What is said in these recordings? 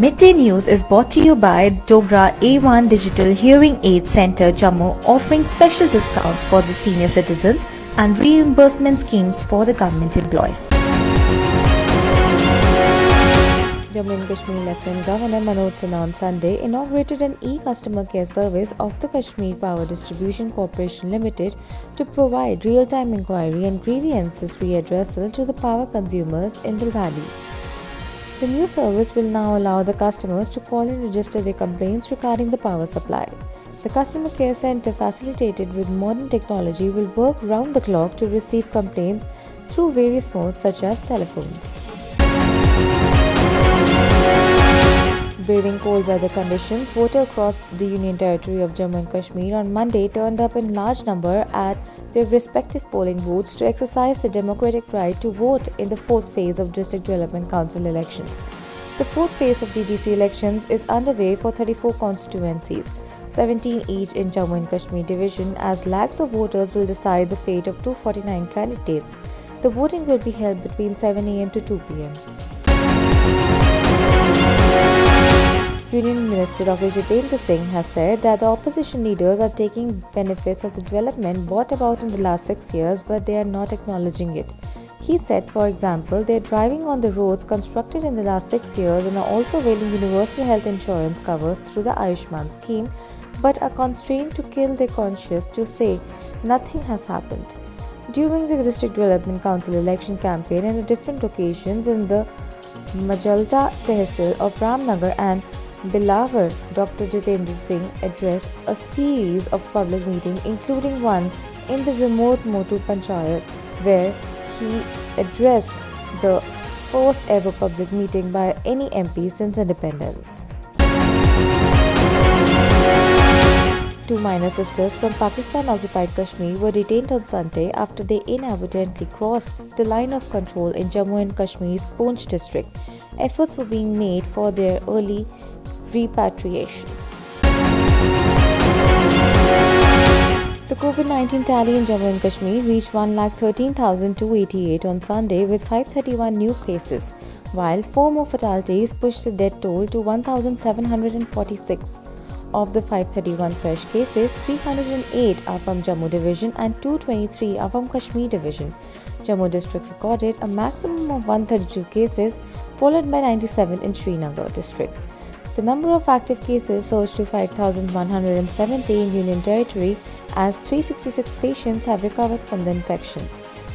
Midday News is brought to you by Dogra A1 Digital Hearing Aid Center, Jammu, offering special discounts for the senior citizens and reimbursement schemes for the government employees. Jammu and Kashmir Lieutenant Governor Manoj Sinha on Sunday inaugurated an e-customer care service of the Kashmir Power Distribution Corporation Limited to provide real-time inquiry and grievances readdressal to the power consumers in the valley. The new service will now allow the customers to call and register their complaints regarding the power supply. The customer care center, facilitated with modern technology, will work round the clock to receive complaints through various modes such as telephones. Braving cold weather conditions, voters across the Union Territory of Jammu and Kashmir on Monday turned up in large number at their respective polling booths to exercise the democratic right to vote in the fourth phase of District Development Council elections. The fourth phase of DDC elections is underway for 34 constituencies, 17 each in Jammu and Kashmir division, as lakhs of voters will decide the fate of 249 candidates. The voting will be held between 7 am to 2 pm. Union Minister Dr. Jitendra Singh has said that the opposition leaders are taking benefits of the development brought about in the last 6 years, but they are not acknowledging it. He said, for example, they are driving on the roads constructed in the last 6 years and are also availing universal health insurance covers through the Ayushman scheme, but are constrained to kill their conscience to say nothing has happened. During the District Development Council election campaign and the different locations in the Majalta Tehsil of Ramnagar and Bilawar, Dr. Jitendra Singh addressed a series of public meetings, including one in the remote Motu Panchayat, where he addressed the first ever public meeting by any MP since independence. Two minor sisters from Pakistan-occupied Kashmir were detained on Sunday after they inadvertently crossed the line of control in Jammu and Kashmir's Poonch district. Efforts were being made for their early repatriations. The COVID-19 tally in Jammu and Kashmir reached 1,13,288 on Sunday with 531 new cases, while 4 more fatalities pushed the death toll to 1,746. Of the 531 fresh cases, 308 are from Jammu division and 223 are from Kashmir division. Jammu district recorded a maximum of 132 cases, followed by 97 in Srinagar district. The number of active cases surged to 5,170 in Union Territory as 366 patients have recovered from the infection.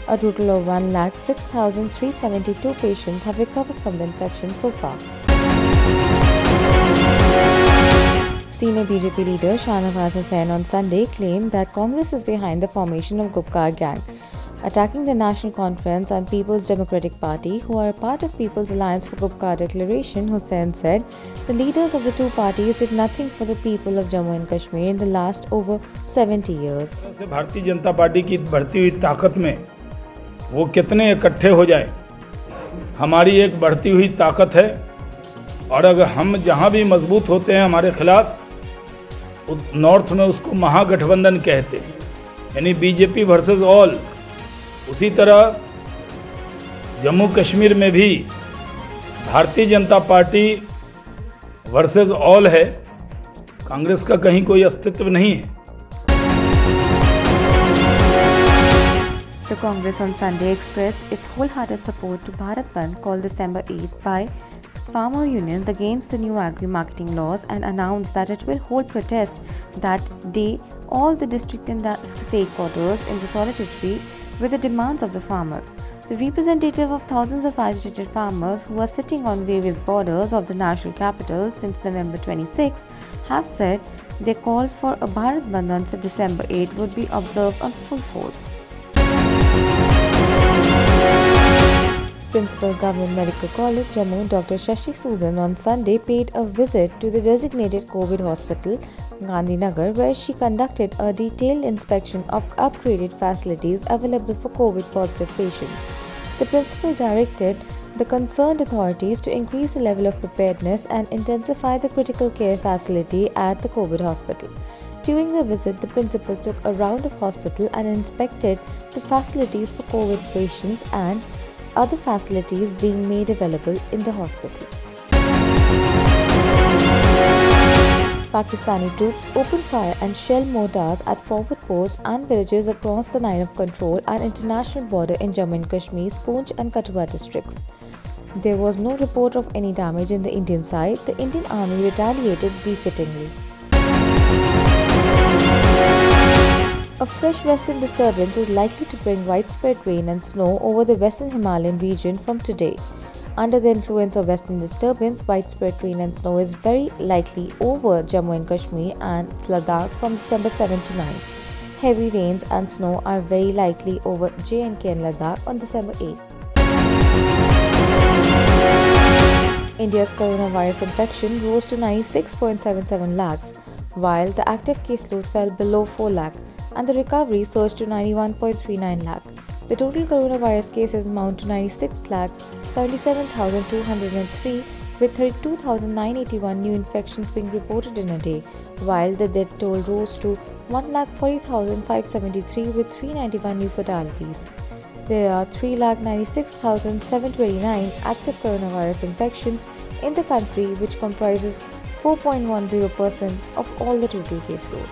A total of 1,06,372 patients have recovered from the infection so far. Senior BJP leader Shahnawaz Hussain on Sunday claimed that Congress is behind the formation of Gupkar gang. Attacking the National Conference and People's Democratic Party, who are a part of People's Alliance for Gupkar Declaration, Hussain said the leaders of the two parties did nothing for the people of Jammu and Kashmir in the last over 70 years. Bharatiya Janata party की बढ़ती हुई ताकत में वो कितने इकट्ठे हो जाए, हमारी एक बढ़ती हुई ताकत है, और अगर हम जहां भी मजबूत होते हैं हमारे खिलाफ, नॉर्थ में उसको महागठबंधन कहते हैं, यानी बीजेपी वर्सेस ऑल। उसी तरह जम्मू कश्मीर में भी Bharatiya Janata party versus all है, कांग्रेस का कहीं कोई अस्तित्व नहीं है। The Congress on Sunday expressed its wholehearted support to Bharat Bandh called December 8th by farmer unions against the new agri-marketing laws and announced that it will hold protest that day all the district and the state quarters in the solidarity with the demands of the farmers. The representative of thousands of agitated farmers who are sitting on various borders of the national capital since November 26 have said their call for a Bharat Bandh on December 8 would be observed on full force. Principal Government Medical College, Jammu, Dr. Shashi Sudan on Sunday paid a visit to the designated COVID hospital, Gandhinagar, where she conducted a detailed inspection of upgraded facilities available for COVID-positive patients. The principal directed the concerned authorities to increase the level of preparedness and intensify the critical care facility at the COVID hospital. During the visit, the principal took a round of hospital and inspected the facilities for COVID patients and other facilities being made available in the hospital. Pakistani troops opened fire and shell mortars at forward posts and villages across the line of control and international border in Jammu and Kashmir's Poonch and Kathua districts. There was no report of any damage in the Indian side. The Indian Army retaliated befittingly. A fresh western disturbance is likely to bring widespread rain and snow over the western Himalayan region from today. Under the influence of western disturbance, widespread rain and snow is very likely over Jammu and Kashmir and Ladakh from December 7 to 9. Heavy rains and snow are very likely over J&K and Ladakh on December 8. India's coronavirus infection rose to 96.77 lakhs, while the active caseload fell below 4 lakh and the recovery surged to 91.39 lakh. The total coronavirus cases amount to 96,77,203 with 32,981 new infections being reported in a day, while the death toll rose to 1,40,573 with 391 new fatalities. There are 3,96,729 active coronavirus infections in the country, which comprises 4.10% of all the total caseload.